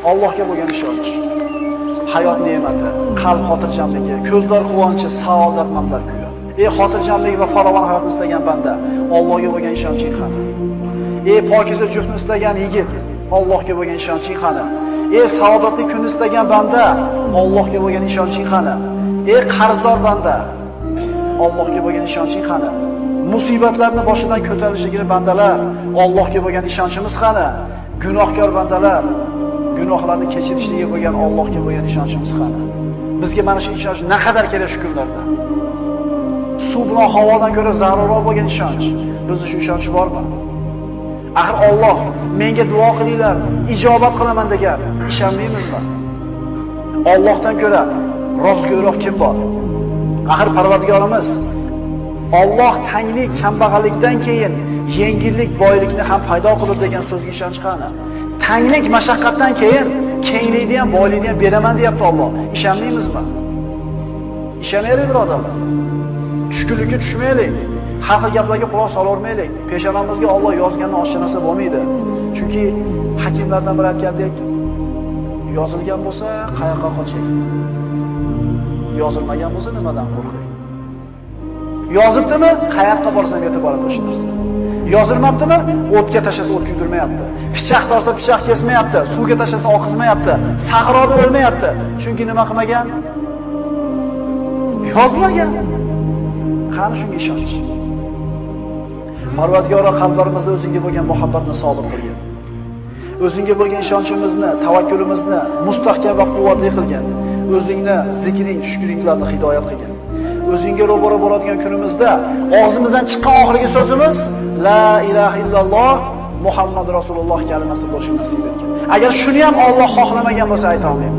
Allohga bo'lgan ishonch, hayot ne'mati, qalb xotirjamligi, ko'zlar quvonchi, saodat manzar kuyi. Xotirjamlik va farovon hayotni istagan banda, Allohga bo'lgan ishonching qani? Pokiza juftni istagan yigit, Allohga bo'lgan ishonching qani? Saodatli kunni istagan banda, Allohga bo'lgan ishonching qani? Qarzdor banda, Allohga bo'lgan ishonching qani? Musibatlarning boshidan ko'tarilishigini bandalar, Allohga bo'lgan ishonchimiz qani? Gunohkor bandalar, gunohlarni kechirishligiga bo'lgan Allohga bo'lgan ishonchimiz qani? Bizga mana shu ishonch naqadar kerak shu kunlarda. Suv bilan havodan ko'ra zarurroq bo'lgan ishonch. Bizda shu ishonch bormi? Axir Alloh menga duo qilinglar, ijobat qilaman degan, ishonmaymizmi? Allohdan ko'ra rostgo'yroq kim bor? Axir Parvardigorimiz Alloh tanglik, kambag'allikdan keyin yengillik, boylikni ham paydo qilib degan so'zga ishonch qani? Tanglik, mashaqqatdan keyin kenglikni ham, boylikni ham beraman deyapti Alloh. Ishonmaymizmi? Ishonaylik birodarlar. Tushkunlikka tushmaylik. Har xil gaplarga quloq solavermaylik. Peshonamizga Alloh yozganni oshcha narsa bo'lmaydi. Chunki hakimlardan biri aytgandek, yozilgan bo'lsa qayoqqa qoching? Yozilmagan bo'lsa nimadan qo'rqing? Yozibdimi? Qayoqqa borsang yetib boradi o'sha narsa. Yozilmabdimi? O'tga tashlasa o't kuydirmayapti. Pichoq torsa pichoq kesmayapti. Suvga tashlasa oqizmayapti. Sahroda o'lmayapti. Chunki nima qilmagan? Yozmagan. Qani shunga ishonch. Parvardigor qalblarimizda o'zingga bo'lgan muhabbatni sobit qilgin. O'zingga bo'lgan ishonchimizni, tavakkulimizni mustahkam va quvvatli qilgin. O'zingni zikring, shukringlarni hidoyat qilgin. O'zingga ro'baro bo'ladigan kunimizda og'zimizdan chiqqan oxirgi so'zimiz la ilaha illalloh Muhammad Rasululloh kalimasi bo'lishini nasib etgin. Agar shuni ham Alloh xohlamagan bo'lsa ayta olmaymiz.